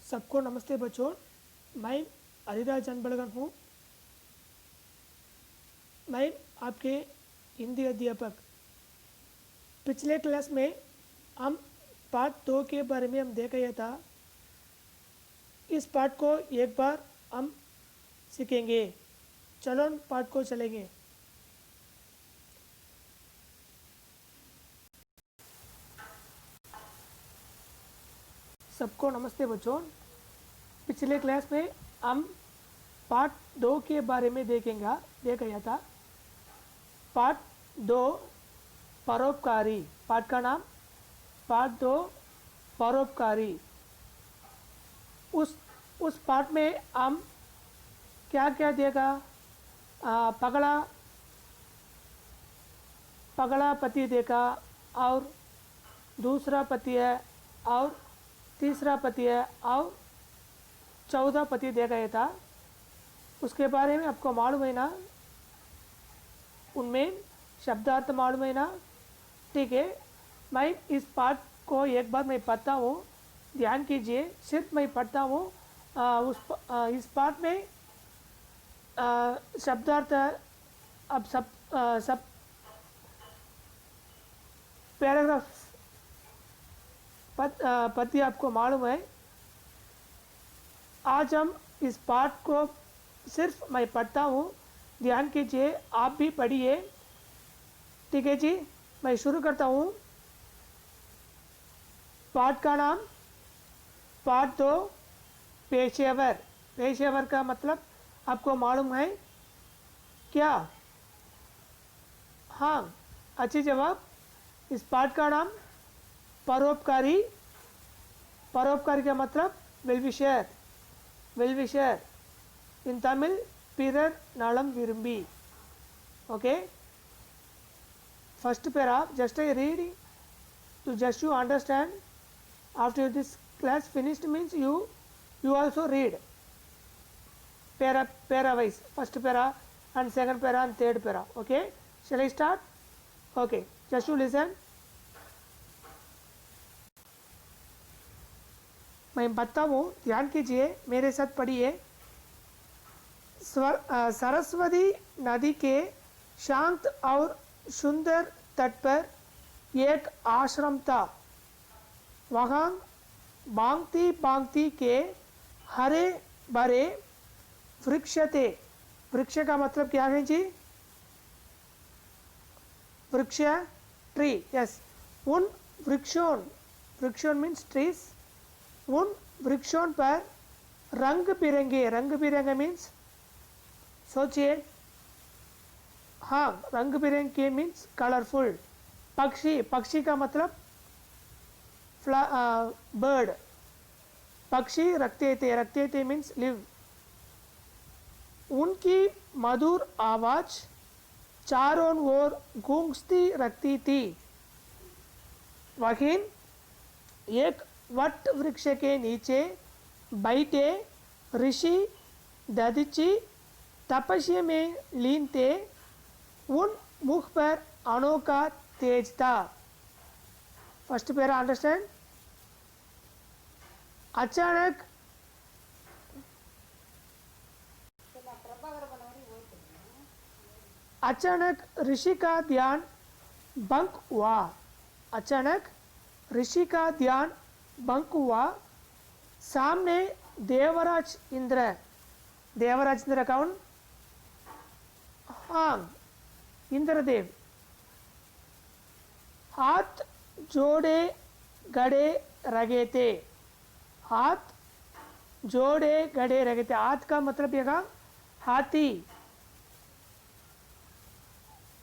सबको नमस्ते बच्चों। मैं हरिराज अनबड़गन हूँ। मैं आपके हिंदी अध्यापक। पिछले क्लास में हम पार्ट 2 के बारे में हम देख रहा था। इस पार्ट को एक बार हम सीखेंगे। चलो पार्ट को चलेंगे। सबको नमस्ते बच्चों। पिछले क्लास में हम पार्ट 2 के बारे में देख रहा था। पार्ट 2 परोपकारी। पार्ट का नाम पार्ट 2 परोपकारी। उस पार्ट में हम क्या क्या देखा? पगला पति देखा, और दूसरा पति है, और तीसरा पति है, और 14 पति देखा था। उसके बारे में आपको मालूम है ना? उनमें शब्दार्थ मालूम है ना? ठीक है, मैं इस पाठ को एक बार मैं पढ़ता हूँ, ध्यान कीजिए। सिर्फ मैं पढ़ता हूँ। इस पाठ में शब्दार्थ अब सब पैराग्राफ पति आपको मालूम है। आज हम इस पाठ को सिर्फ मैं पढ़ता हूँ, ध्यान कीजिए, आप भी पढ़िए। ठीक है जी, मैं शुरू करता हूँ। पाठ का नाम पाठ 2 पेशेवर। पेशेवर का मतलब आपको मालूम है क्या? हाँ, अच्छी जवाब। इस पाठ का नाम परोपकारी। परोपकारी का मतलब वेलविशर। वेलविशर इन तमिल पिरर नலம் विरुंबी। Okay, first para just I read to just you understand. After this class finished means you also read para wise, first para and second para and third para. Okay, shall I start? Okay, just you listen. मैं बताता हूँ, ध्यान कीजिए, मेरे साथ पढ़िए। सरस्वती नदी के शांत और सुंदर तट पर एक आश्रम था। वहाँ भांति भांति के हरे भरे वृक्ष थे। वृक्ष का मतलब क्या है जी? वृक्ष, ट्री। यस, उन वृक्षों मीन्स ट्रीज। उन वृक्षों पर रंग बिरंगे मीन्स, सोचिए। हाँ, रंग बिरंगे मीन्स कलरफुल। पक्षी का मतलब बर्ड। पक्षी रखते थे मीन्स लिव। उनकी मधुर आवाज चारों ओर गूंजती रखती थी। वहीं एक वट वृक्ष के नीचे बैठे ऋषि दधीची तपस्या में लीन थे। उन मुख पर अनोखा तेज था। First para understand. अचानक ऋषि का ध्यान भंग हुआ। अचानक ऋषि का ध्यान भंग हुआ। सामने देवराज इंद्र कौन? हाँ, इंद्रदेव हाथ जोड़े गड़े रगे थे। हाथ जोड़े गड़े रगे थे। हाथ का मतलब यह हाथी,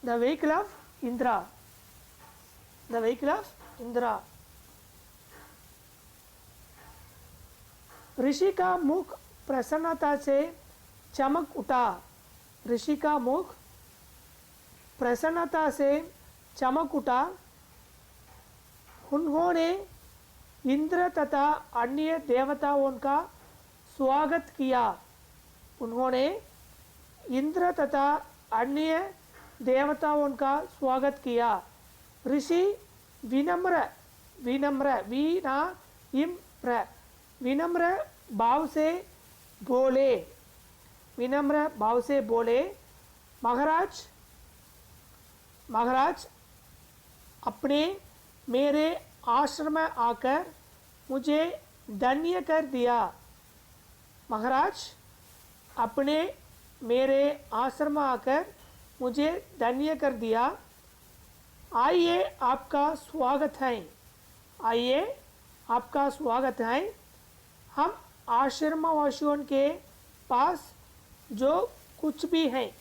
the vehicle of Indra. The vehicle of Indra. ऋषि का मुख प्रसन्नता से चमक उठा। ऋषि का मुख प्रसन्नता से चमक उठा। उन्होंने इंद्र तथा अन्य देवताओं का स्वागत किया। उन्होंने इंद्र तथा अन्य देवताओं का स्वागत किया। ऋषि विनम्र विनम्र भाव से बोले, विनम्र भाव से बोले, महाराज, महाराज अपने मेरे आश्रम में आकर मुझे धन्य कर दिया। महाराज अपने मेरे आश्रम में आकर मुझे धन्य कर दिया। आइए आपका स्वागत है, आइए आपका स्वागत है। हम आश्रमवासियों के पास जो कुछ भी है,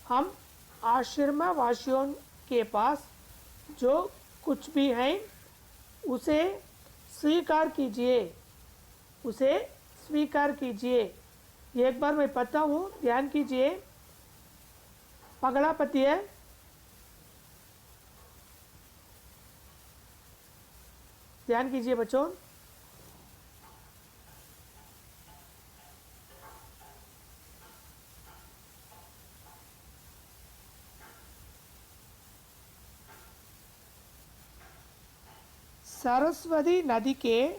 हम आश्रमवासियों के पास जो कुछ भी है उसे स्वीकार कीजिए, उसे स्वीकार कीजिए। एक बार मैं पढ़ता हूँ, ध्यान कीजिए। पगला पति है, ध्यान कीजिए बच्चों। सरस्वती नदी के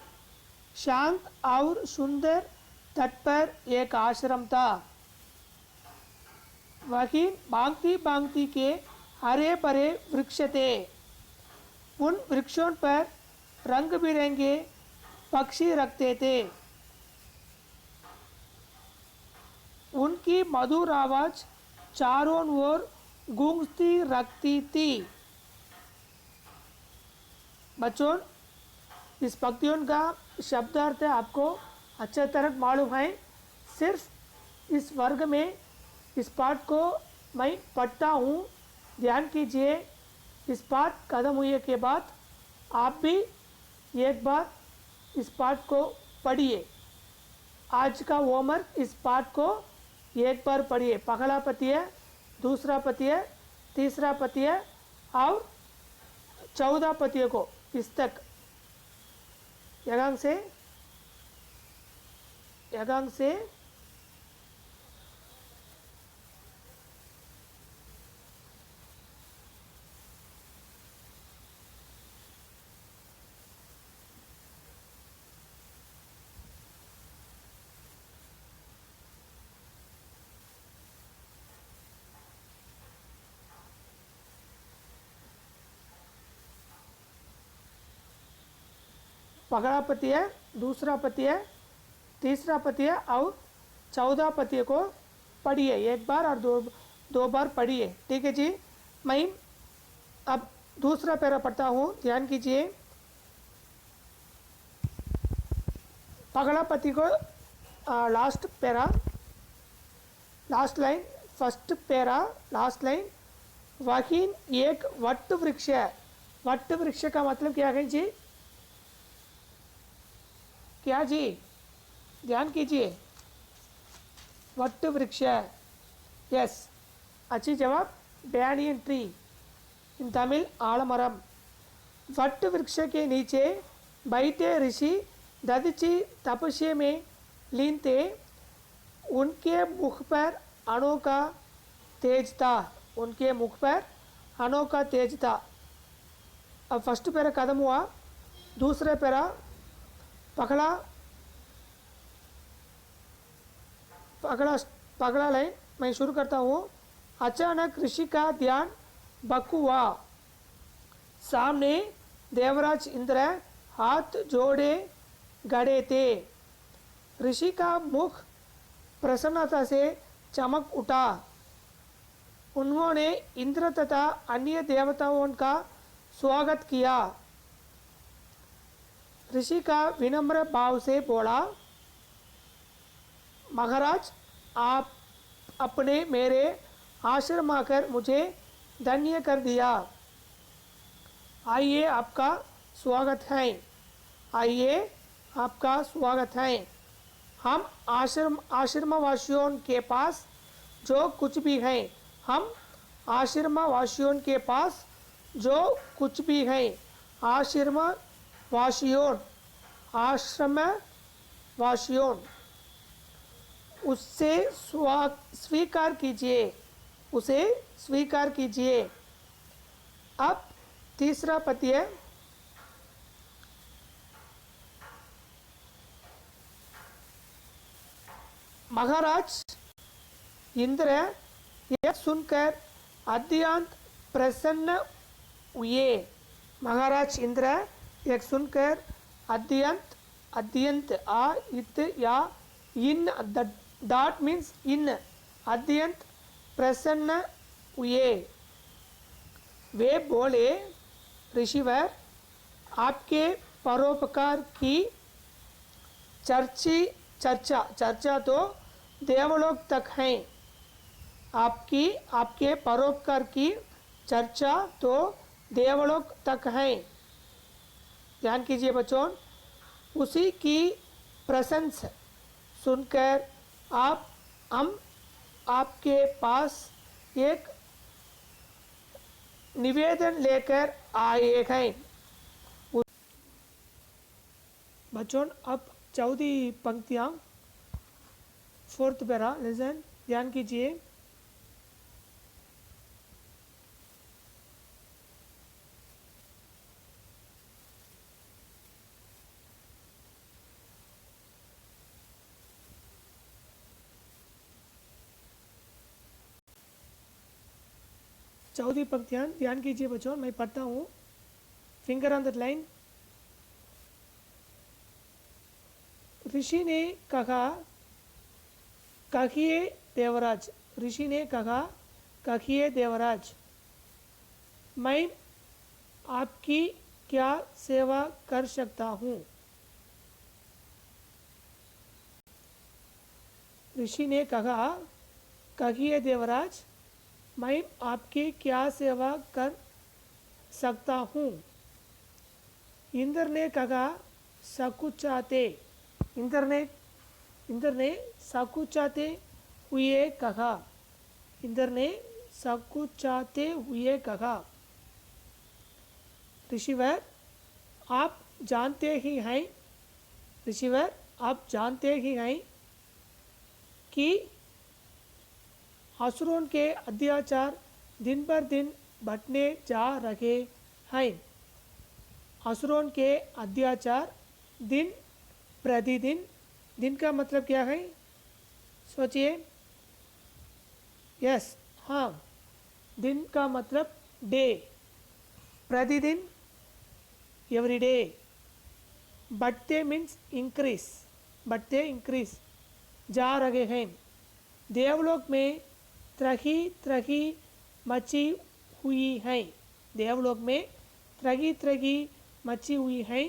शांत और सुंदर तट पर एक आश्रम था। वहीं भांति भांति के हरे भरे वृक्ष थे। उन वृक्षों पर रंग बिरंगे पक्षी रखते थे। उनकी मधुर आवाज चारों ओर गूंजती रखती थी। बच्चों, इस पंक्तियों का शब्दार्थ आपको अच्छे तरह मालूम है। सिर्फ इस वर्ग में इस पाठ को मैं पढ़ता हूँ, ध्यान कीजिए। इस पाठ खत्म हुए के बाद आप भी एक बार इस पाठ को पढ़िए। आज का होमवर्क इस पाठ को एक बार पढ़िए। पहला पद्य, दूसरा पद्य, तीसरा पद्य और 14 पद्य को इस तक यगांग से पहला पद्य, दूसरा पद्य, तीसरा पद्य और 14 पद्य को पढ़िए। एक बार और दो बार पढ़िए, ठीक है जी। मैं अब दूसरा पैरा पढ़ता हूँ, ध्यान कीजिए। पहला पद्य को last para, last line, first para last line. वहीं एक वट वृक्ष है। वट वृक्ष का मतलब क्या है जी? क्या जी? ध्यान कीजिए। वट वृक्ष है, यस, अच्छी जवाब। Banyan tree, in Tamil alamaram. वट वृक्ष के नीचे बैठे ऋषि दधीची तपस्या में लीन थे। उनके मुख पर अनोखा तेज था, उनके मुख पर अनोखा तेज था। अब फर्स्ट पैरा खत्म हुआ, दूसरा पैरा पगला लाइन मैं शुरू करता हूँ। अचानक ऋषि का ध्यान भंग हुआ। सामने देवराज इंद्र हाथ जोड़े खड़े थे। ऋषि का मुख प्रसन्नता से चमक उठा। उन्होंने इंद्र तथा अन्य देवताओं का स्वागत किया। ऋषि का विनम्र भाव से बोला, महाराज आप अपने मेरे आश्रम आकर मुझे धन्य कर दिया। आइए आपका स्वागत है, आइए आपका स्वागत है। हम आश्रमवासियों के पास जो कुछ भी है, हम आश्रमवासियों के पास जो कुछ भी है, आश्रमवासियों उससे स्वीकार कीजिए, उसे स्वीकार कीजिए। अब तीसरा पद्य, महाराज इंद्र यह सुनकर अत्यंत प्रसन्न हुए। महाराज इंद्र यह सुनकर अत्यंत अत्यंत आ इत या इन डॉट मीन्स इन अत्यंत प्रसन्न हुए। वे बोले ऋषिवर आपके परोपकार की चर्चा तो देवलोक तक है। आपके परोपकार की चर्चा तो देवलोक तक है। ध्यान कीजिए बच्चों, उसी की प्रशंसा सुनकर हम आपके पास एक निवेदन लेकर आए हैं। बच्चों अब चौथी पंक्तियाँ, फोर्थ पैरा लिसन, ध्यान कीजिए। चौथी पंक्तियाँ ध्यान कीजिए बच्चों, मैं पढ़ता हूँ। Finger on the line. ऋषि ने कहा कहिए देवराज। ऋषि ने कहा कहिए देवराज, मैं आपकी क्या सेवा कर सकता हूँ। ऋषि ने कहा कहिए देवराज, मैं आपकी क्या सेवा कर सकता हूँ। इंद्र ने कहा सकुचाते। इंद्र ने सकुचाते हुए कहा। इंद्र ने सकुचाते हुए कहा, ऋषिवर आप जानते ही हैं। ऋषिवर आप जानते ही हैं कि असुरों के अत्याचार दिन पर दिन बढ़ने जा रहे हैं। असुरों के अत्याचार दिन प्रतिदिन, दिन का मतलब क्या है सोचिए। यस, हाँ, दिन का मतलब डे, प्रतिदिन एवरी डे। बढ़ते मीन्स इंक्रीज, बढ़ते इंक्रीज जा रहे हैं। देवलोक में त्रही त्रही मची हुई है। देवलोक में त्रही त्रही मची हुई है।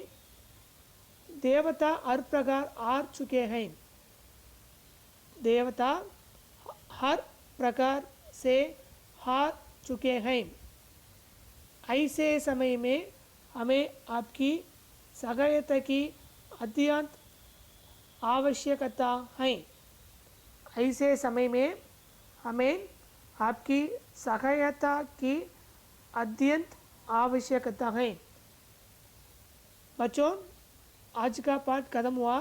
देवता हर प्रकार हार चुके हैं। देवता हर प्रकार से हार चुके हैं। ऐसे समय में हमें आपकी सहायता की अत्यंत आवश्यकता है। ऐसे समय में हमें आपकी सहायता की अत्यंत आवश्यकता है। बच्चों आज का पाठ खत्म हुआ।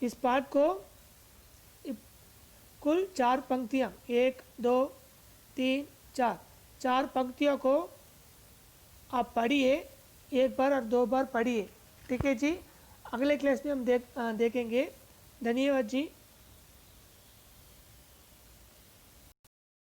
इस पाठ को कुल 4 पंक्तियाँ, 1 2 3 4, 4 पंक्तियों को आप पढ़िए, एक बार और 2 बार पढ़िए। ठीक है जी, अगले क्लास में हम देखेंगे। धन्यवाद जी।